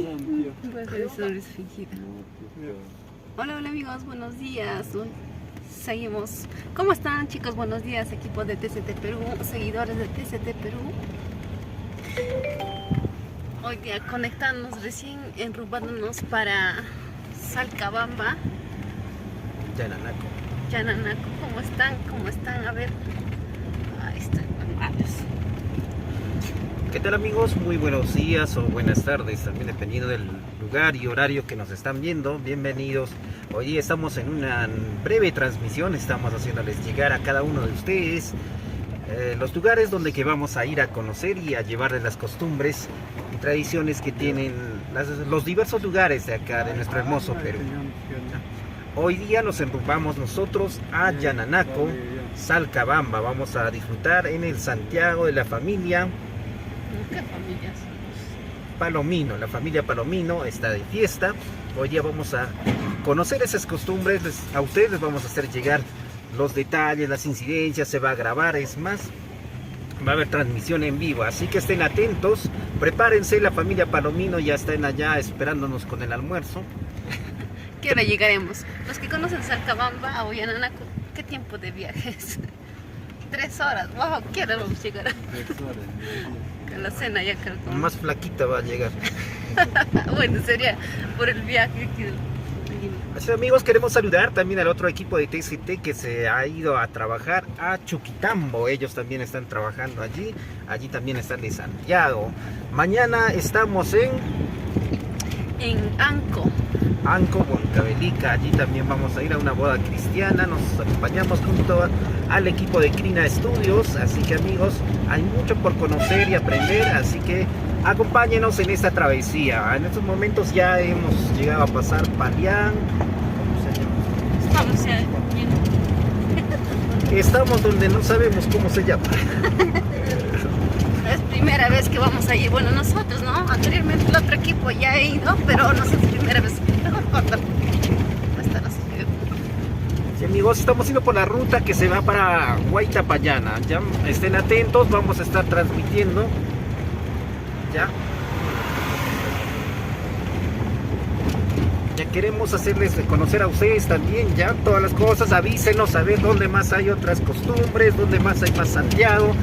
Voy a hacer sonrisa fingida. Hola, hola amigos, buenos días. Hoy seguimos. ¿Cómo están, chicos? Buenos días, equipo de TCT Perú, seguidores de TCT Perú. Hoy día conectándonos, recién enrumándonos para Salcabamba. Yananaco. Yananaco, ¿cómo están? ¿Cómo están? A ver. Ahí están. ¿Qué tal, amigos? Muy buenos días o buenas tardes, también dependiendo del lugar y horario que nos están viendo. Bienvenidos. Hoy estamos en una breve transmisión, estamos haciéndoles llegar a cada uno de ustedes los lugares donde que vamos a ir a conocer y a llevarles las costumbres y tradiciones que tienen los diversos lugares de acá, de nuestro hermoso Perú. Hoy día nos enrumbamos nosotros a Yananaco, Salcabamba. Vamos a disfrutar en el Santiago de la familia. ¿Qué familias? Palomino, la familia Palomino está de fiesta. Hoy día vamos a conocer esas costumbres, a ustedes les vamos a hacer llegar los detalles, las incidencias, se va a grabar, es más, va a haber transmisión en vivo, así que estén atentos, prepárense, la familia Palomino ya están allá esperándonos con el almuerzo. ¿Qué hora llegaremos? Los que conocen Salcabamba o Yananaco, ¿qué tiempo de viaje es? 3 horas, wow, ¿qué hora vamos a llegar? 3 horas. Con la cena ya creo que... Más flaquita va a llegar. Bueno, sería por el viaje que... Así, amigos, queremos saludar también al otro equipo de TCT que se ha ido a trabajar a Chuquitambo. Ellos también están trabajando allí. Allí también están de Santiago. Mañana estamos en Anco, Huancavelica. Allí también vamos a ir a una boda cristiana. Nos acompañamos junto al equipo de Crina Studios. Así que, amigos, hay mucho por conocer y aprender. Así que acompáñenos en esta travesía. En estos momentos ya hemos llegado a pasar Palián. estamos ya Estamos donde no sabemos cómo se llama. es primera vez que vamos a ir, bueno, nosotros, ¿no? Anteriormente el otro equipo ya ha ido, pero nosotros primera vez. Mejor corta. Sí, amigos, estamos yendo por la ruta que se va para Huaytapallana. Ya estén atentos, vamos a estar transmitiendo. Ya queremos hacerles conocer a ustedes también ya todas las cosas. Avísenos a ver dónde más hay otras costumbres, dónde más hay más Santiago.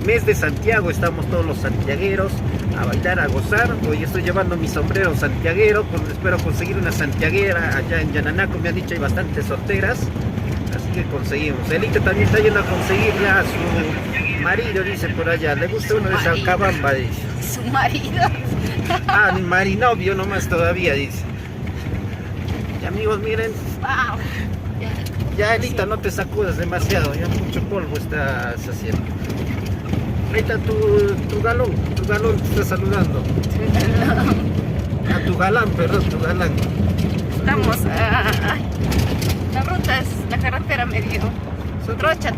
Mes de Santiago, estamos todos los santiagueros a bailar, a gozar. Hoy estoy llevando mi sombrero santiaguero, espero conseguir una santiaguera allá en Yananaco. Me han dicho hay bastantes solteras, así que conseguimos. Elite también está yendo a conseguir ya a su marido, dice por allá. Le gusta uno de Salcabamba, dice. Su marido. Ah, mi marinovio nomás todavía, dice. Y amigos, miren. Wow. Ya, Elita, no te sacudas demasiado, ya mucho polvo estás haciendo. Ahí está tu galón te está saludando. A tu galán, perdón, tu galán. Estamos la ruta es la carretera medio trocha.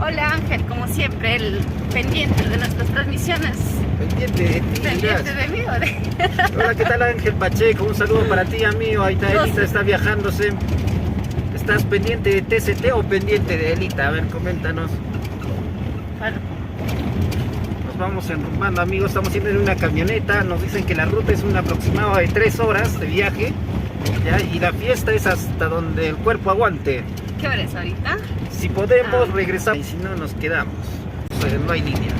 Hola Ángel, como siempre, el pendiente de nuestras transmisiones. Pendiente de ti, Pendiente de mí, ¿o de? Hola, ¿qué tal, Ángel Pacheco? Un saludo para ti, amigo. Ahí está Elita, está viajándose. ¿Estás pendiente de TCT o pendiente de Elita? A ver, coméntanos. Nos vamos enrumbando, amigos. Estamos yendo en una camioneta. Nos dicen que la ruta es un aproximado de 3 horas de viaje. ¿Ya? Y la fiesta es hasta donde el cuerpo aguante. ¿Qué hora es ahorita? Si podemos, regresamos. Y si no, nos quedamos. No hay línea.